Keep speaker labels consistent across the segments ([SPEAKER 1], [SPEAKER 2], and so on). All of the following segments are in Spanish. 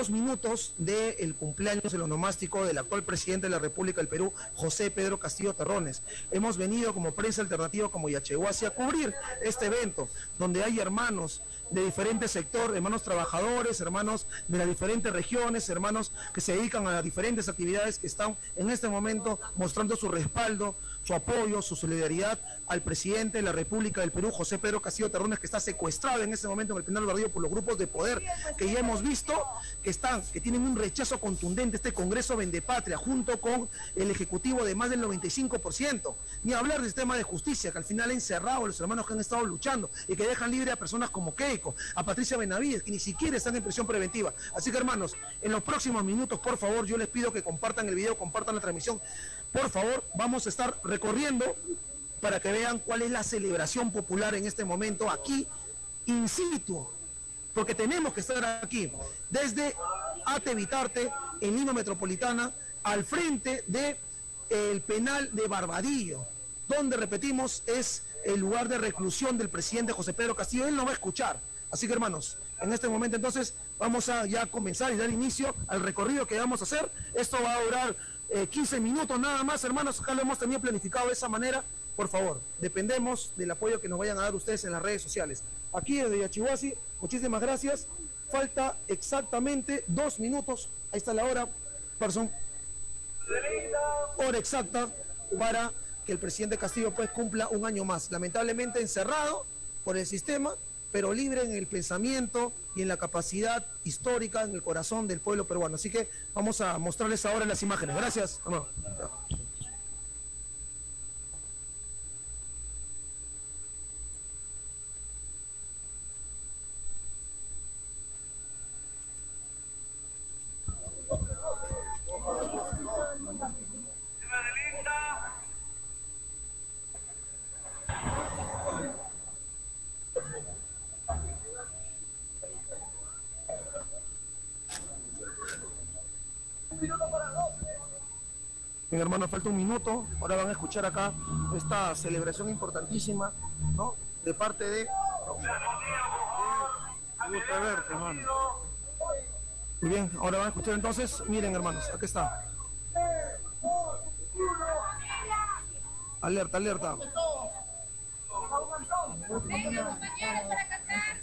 [SPEAKER 1] 2 minutos del cumpleaños del onomástico del actual presidente de la República del Perú, José Pedro Castillo Terrones. Hemos venido como prensa alternativa, como Yachehuasi, a cubrir este evento, donde hay hermanos de diferentes sectores, hermanos trabajadores, hermanos de las diferentes regiones, hermanos que se dedican a diferentes actividades, que están en este momento mostrando su respaldo, su apoyo, su solidaridad al presidente de la República del Perú, José Pedro Castillo Terrones, que está secuestrado en este momento en el penal Barbadillo por los grupos de poder que ya hemos visto que tienen un rechazo contundente. Este Congreso Vendepatria, junto con el Ejecutivo de más del 95%, ni hablar del sistema de justicia, que al final ha encerrado a los hermanos que han estado luchando y que dejan libre a personas como Keiko, a Patricia Benavides, que ni siquiera están en prisión preventiva. Así que, hermanos, en los próximos minutos, por favor, yo les pido que compartan el video, compartan la transmisión. Por favor, vamos a estar recorriendo para que vean cuál es la celebración popular en este momento aquí, in situ, porque tenemos que estar aquí, desde Atevitarte, en Lima Metropolitana, al frente del penal de Barbadillo, donde, repetimos, es el lugar de reclusión del presidente José Pedro Castillo. Él no va a escuchar. Así que, hermanos, en este momento entonces vamos a ya comenzar y dar inicio al recorrido que vamos a hacer. Esto va a durar 15 minutos nada más, hermanos. Acá lo hemos tenido planificado de esa manera. Por favor, dependemos del apoyo que nos vayan a dar ustedes en las redes sociales. Aquí desde Yachehuasi, muchísimas gracias. Falta exactamente 2 minutos. Ahí está la hora, hora exacta para que el presidente Castillo pues cumpla un año más. Lamentablemente encerrado por el sistema, pero libre en el pensamiento y en la capacidad histórica, en el corazón del pueblo peruano. Así que vamos a mostrarles ahora las imágenes. Gracias. Vamos. Bien, hermano, falta un minuto. Ahora van a escuchar acá esta celebración importantísima, ¿no? De parte de... Me gusta verte, hermano. Muy bien, ahora van a escuchar entonces. Miren, hermanos, aquí está. Alerta, alerta.
[SPEAKER 2] Venga, compañeros, para cantar.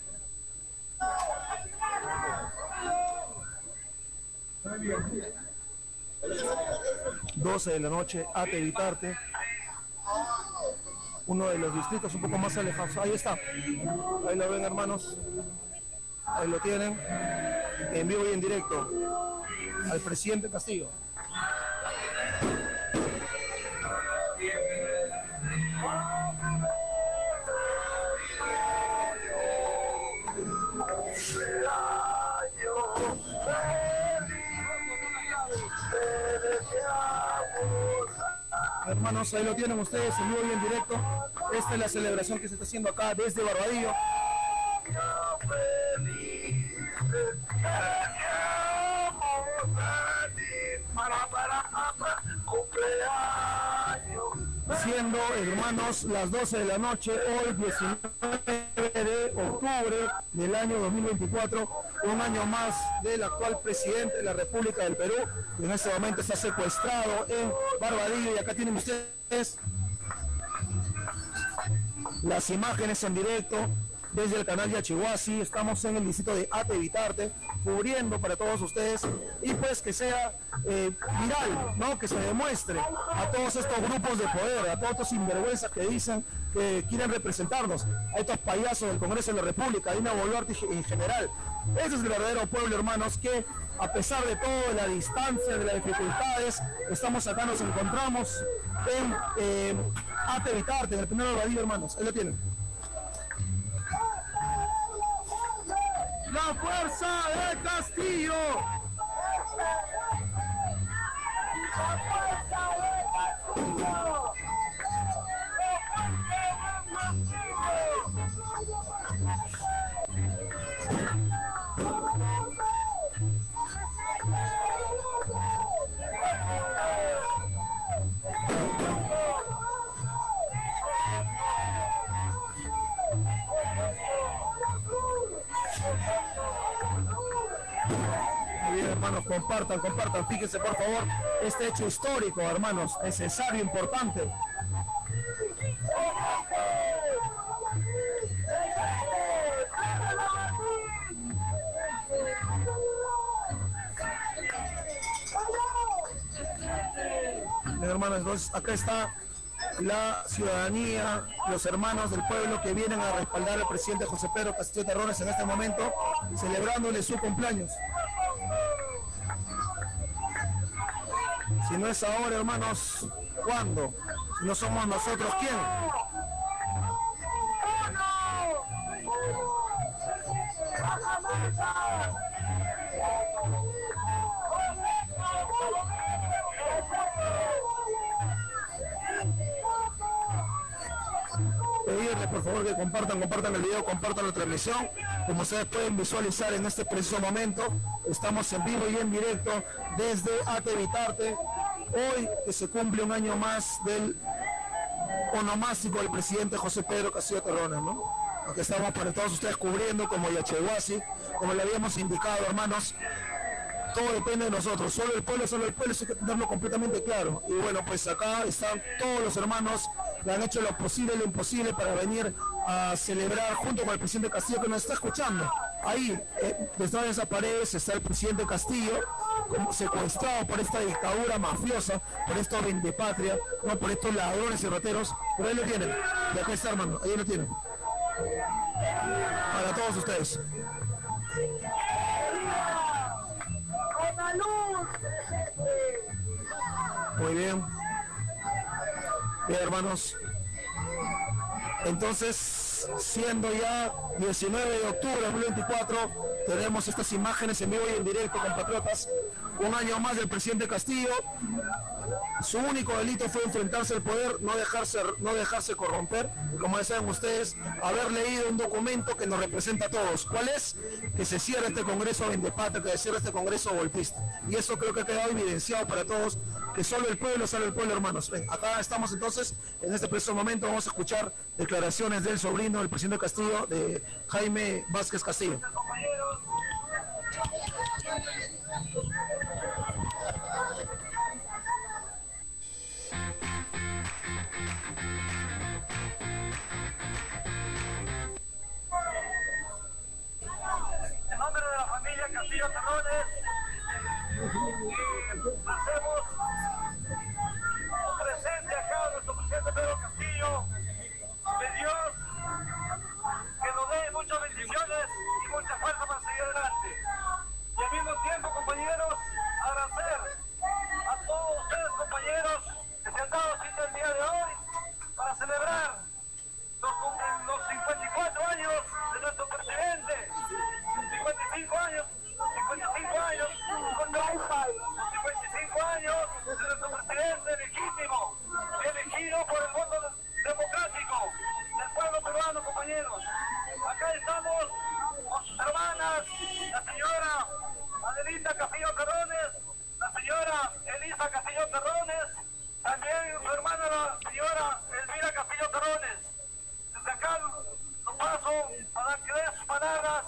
[SPEAKER 1] 12 de la noche, Atevitarte, uno de los distritos un poco más alejados. Ahí está, ahí lo ven, hermanos, ahí lo tienen, en vivo y en directo, al presidente Castillo. Hermanos, ahí lo tienen ustedes en vivo y en directo. Esta es la celebración que se está haciendo acá desde Barbadillo. Siendo, hermanos, las 12 de la noche, hoy 19 de octubre del año 2024, un año más del actual presidente de la República del Perú, que en este momento está secuestrado en Barbadillo. Y acá tienen ustedes las imágenes en directo desde el canal Yachehuasi. Estamos en el distrito de Atevitarte, cubriendo para todos ustedes, y pues que sea viral, ¿no? Que se demuestre a todos estos grupos de poder, a todos estos sinvergüenzas que dicen que quieren representarnos, a estos payasos del Congreso de la República, a Dina Boluarte en general. Ese es el verdadero pueblo, hermanos, que a pesar de todo, de la distancia, de las dificultades, estamos acá, nos encontramos en Atevitarte, en el primer Barbadillo, hermanos. Ahí lo tienen. La fuerza de Castillo. La fuerza de Castillo. Bien, hermanos, compartan, fíjense por favor este hecho histórico, hermanos, necesario, importante. Bien, hermanos, entonces acá está la ciudadanía, los hermanos del pueblo que vienen a respaldar al presidente José Pedro Castillo Terrones en este momento, celebrándole su cumpleaños. Si no es ahora, hermanos, ¿cuándo? Si no somos nosotros, ¿quién? Pedirles por favor que compartan el video, compartan la transmisión. Como ustedes pueden visualizar en este preciso momento, estamos en vivo y en directo desde Ate Vitarte. Hoy que se cumple un año más del onomástico del presidente José Pedro Castillo Terrones, ¿no? Aquí estamos para todos ustedes cubriendo como Yachehuasi, como le habíamos indicado, hermanos. Todo depende de nosotros, solo el pueblo, eso hay que tenerlo completamente claro. Y bueno, pues acá están todos los hermanos que han hecho lo posible y lo imposible para venir a celebrar junto con el presidente Castillo, que nos está escuchando. Ahí, detrás de esa pared está el presidente Castillo, como secuestrado por esta dictadura mafiosa, por estos vendepatria, no por estos ladrones y rateros, pero ahí lo tienen. Y acá está, hermano, ahí lo tienen. Para todos ustedes. Muy bien. Bien, hermanos. Entonces, siendo ya 19 de octubre de 2024, tenemos estas imágenes en vivo y en directo, compatriotas. Un año más del presidente Castillo. Su único delito fue enfrentarse al poder, no dejarse corromper. Y como ya saben ustedes, haber leído un documento que nos representa a todos. ¿Cuál es? Que se cierre este Congreso vendepatria, que se cierre este Congreso golpista. Y eso creo que ha quedado evidenciado para todos, que solo el pueblo sale el pueblo, hermanos. Ven, acá estamos entonces, en este preciso momento vamos a escuchar declaraciones del sobrino del presidente Castillo, de Jaime Vázquez Castillo.
[SPEAKER 3] En nombre de la familia Castillo Terrones, hacemos un presente acá a nuestro presidente Pedro Castillo, de Dios que nos dé muchas bendiciones y mucha fuerza para seguir adelante. Y al mismo tiempo, compañeros, agradecer a todos ustedes, compañeros, que se han dado cita el día de hoy para celebrar los 54 años de nuestro presidente. 55 años de nuestro presidente legítimo, elegido por el voto democrático del pueblo peruano, compañeros. Acá estamos con sus hermanas, la señora Adelita Castillo Terrones, la señora Elisa Castillo Terrones, también su hermana la señora Elvira Castillo Terrones. Desde acá lo paso para que dé sus palabras,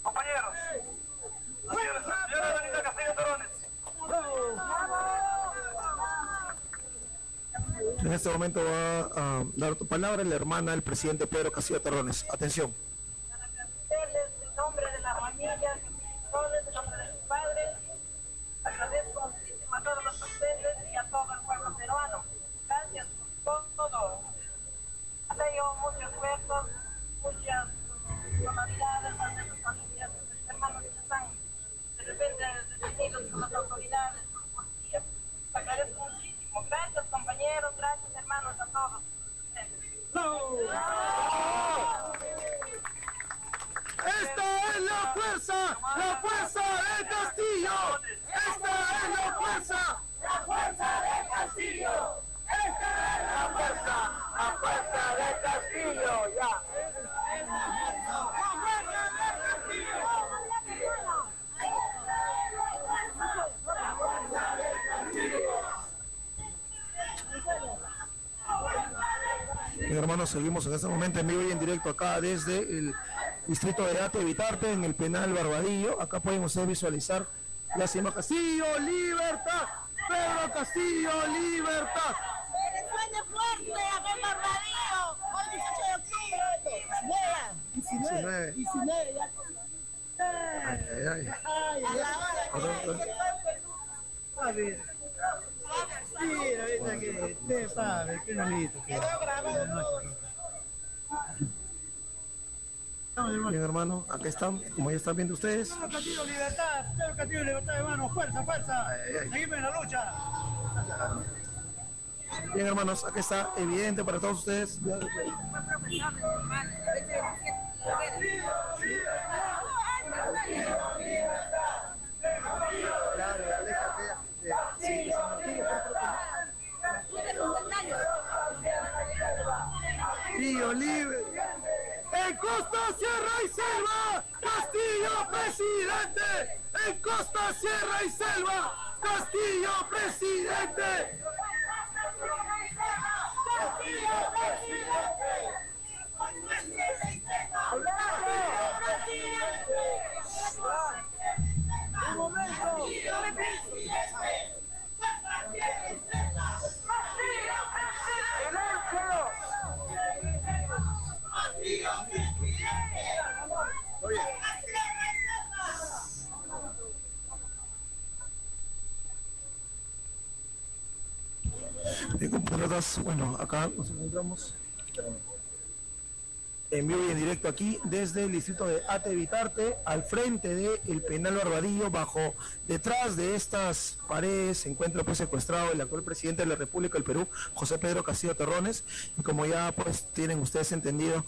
[SPEAKER 3] compañeros. La señora Adelita Castillo Terrones.
[SPEAKER 1] En este momento va a dar tu palabra la hermana del presidente Pedro Castillo Terrones. Atención.
[SPEAKER 2] Agradecerles en nombre de la familia, en nombre de sus padres, agradezco muchísimo a todos los ustedes y a todo el pueblo peruano. Gracias por todo. Ha tenido muchos esfuerzos, muchas tonalidades a sus familias, sus hermanos que están de repente detenidos por las autoridades, por policía. Agradezco muchísimo. Gracias, compañeros, gracias, hermanos, a todos ustedes.
[SPEAKER 1] ¡Esta es la fuerza de Castillo! ¡Esta es la fuerza de Castillo! ¡Esta es la fuerza de Castillo! ¡Ya! Mis hermanos, seguimos en este momento en vivo y en directo acá desde distrito de Ate Vitarte, en el penal Barbadillo. Acá pueden ustedes visualizar la señora Castillo, libertad, Pedro Castillo, libertad.
[SPEAKER 2] Suene fuerte acá en Barbadillo, hoy 18 de octubre, 19 ya.
[SPEAKER 1] Ay.
[SPEAKER 2] A la hora
[SPEAKER 4] A ver. Mira, ahorita que te sabe, qué bonito.
[SPEAKER 1] Bien, hermano, acá están, como ya están viendo ustedes.
[SPEAKER 4] Pedro Castillo, libertad, hermano, fuerza, fuerza. Seguimos en la lucha.
[SPEAKER 1] Bien, hermanos, acá está evidente para todos ustedes. Castillo libre. En Costa, Sierra y Selva, Castillo presidente. En Costa, Sierra y Selva, Castillo presidente. Bien, compatriotas, bueno, acá nos encontramos en vivo y en directo aquí desde el distrito de Ate Vitarte, al frente del penal Barbadillo. Detrás de estas paredes se encuentra pues secuestrado el actual presidente de la República del Perú, José Pedro Castillo Terrones, y como ya pues tienen ustedes entendido,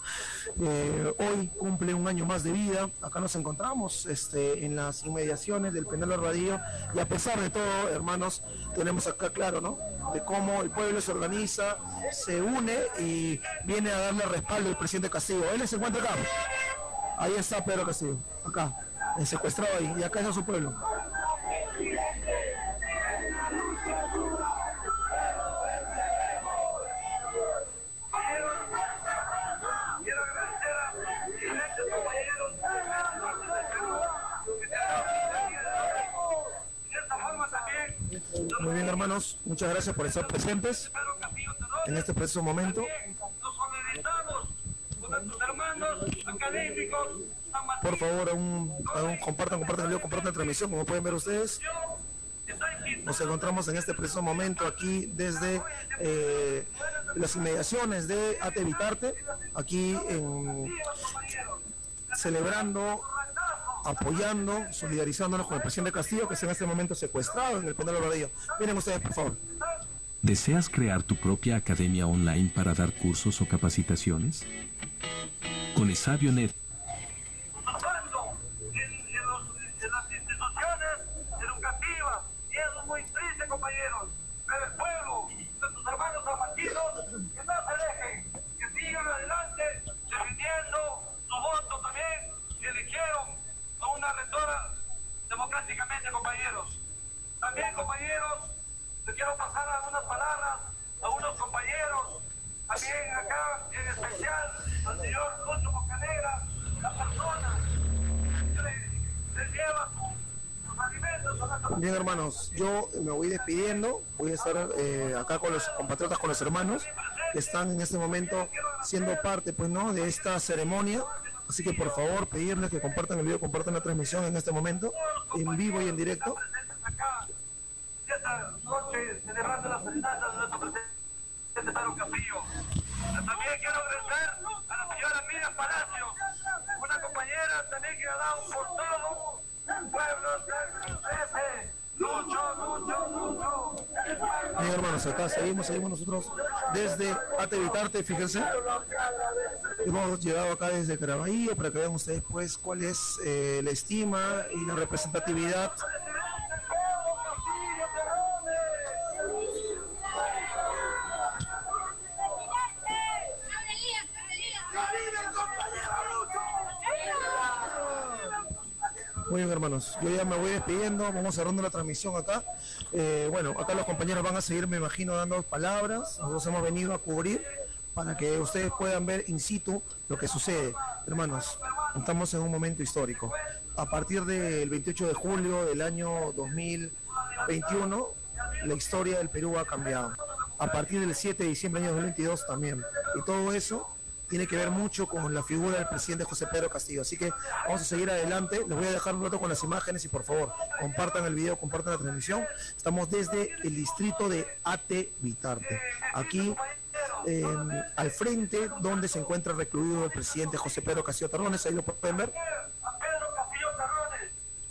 [SPEAKER 1] hoy cumple un año más de vida. Acá nos encontramos en las inmediaciones del penal Barbadillo, y a pesar de todo, hermanos, tenemos acá claro, ¿no?, de cómo el pueblo se organiza, se une y viene a darle respaldo al presidente Castillo. Él se encuentra acá. Ahí está Pedro Castillo, acá, secuestrado ahí, y acá está su pueblo. Muy bien, hermanos, muchas gracias por estar presentes en este preciso momento. Por favor, compartan el video, compartan la transmisión, como pueden ver ustedes. Nos encontramos en este preciso momento aquí desde las inmediaciones de Ate Vitarte, aquí celebrando, apoyando, solidarizándonos con el presidente Castillo, que está en este momento secuestrado en el penal Barbadillo. Miren ustedes, por favor.
[SPEAKER 5] ¿Deseas crear tu propia academia online para dar cursos o capacitaciones? Con Esabionet.
[SPEAKER 3] En las instituciones educativas, y eso es muy triste, compañeros, pero el pueblo, nuestros hermanos abatidos, que no se dejen, que sigan adelante defendiendo su voto también, que eligieron a una rectora democráticamente, compañeros. También, compañeros, les quiero pasar algunas palabras a unos compañeros, también acá, en especial al señor Lucho Bocanegra, la persona que les lleva sus alimentos a la...
[SPEAKER 1] Bien, hermanos, yo me voy despidiendo, voy a estar acá con los compatriotas, con los hermanos que están en este momento siendo parte, pues, ¿no?, de esta ceremonia. Así que por favor pedirles que compartan el video, compartan la transmisión en este momento, en vivo y en directo.
[SPEAKER 3] Esta noche celebrando las serenatas de nuestro presidente Pedro Castillo. También quiero agradecer a la señora Miriam Palacio, una compañera también que ha dado por todo el pueblo de Lucho.
[SPEAKER 1] Bien, hermanos, acá seguimos nosotros desde Ate Vitarte. Fíjense, hemos llegado acá desde Caraballo para que vean ustedes pues cuál es la estima y la representatividad . Muy bien, hermanos, yo ya me voy despidiendo, vamos cerrando la transmisión acá. Bueno, acá los compañeros van a seguir, me imagino, dando palabras. Nosotros hemos venido a cubrir para que ustedes puedan ver in situ lo que sucede, hermanos. Estamos en un momento histórico. A partir del 28 de julio del año 2021, la historia del Perú ha cambiado. A partir del 7 de diciembre del año 2022 también. Y todo eso tiene que ver mucho con la figura del presidente José Pedro Castillo. Así que vamos a seguir adelante. Les voy a dejar un rato con las imágenes y por favor, compartan el video, compartan la transmisión. Estamos desde el distrito de Ate Vitarte. Aquí, al frente, donde se encuentra recluido el presidente José Pedro Castillo Terrones. Ahí lo pueden ver.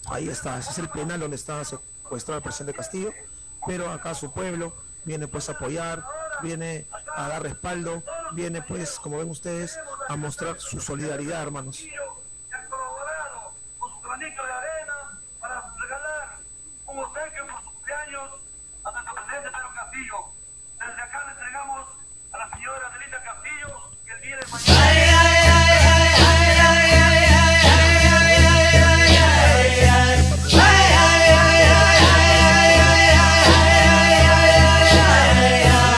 [SPEAKER 1] Ahí está, ese es el penal donde está secuestrado el presidente Castillo. Pero acá su pueblo viene pues a apoyar, viene a dar respaldo, viene pues, como ven ustedes, a mostrar su solidaridad, hermanos.
[SPEAKER 3] Han colaborado con su granito de arena para regalar un obsequio por su cumpleaños a nuestro presidente Pedro Castillo. Desde acá le entregamos a la señora Adelita Castillo que el día de mañana...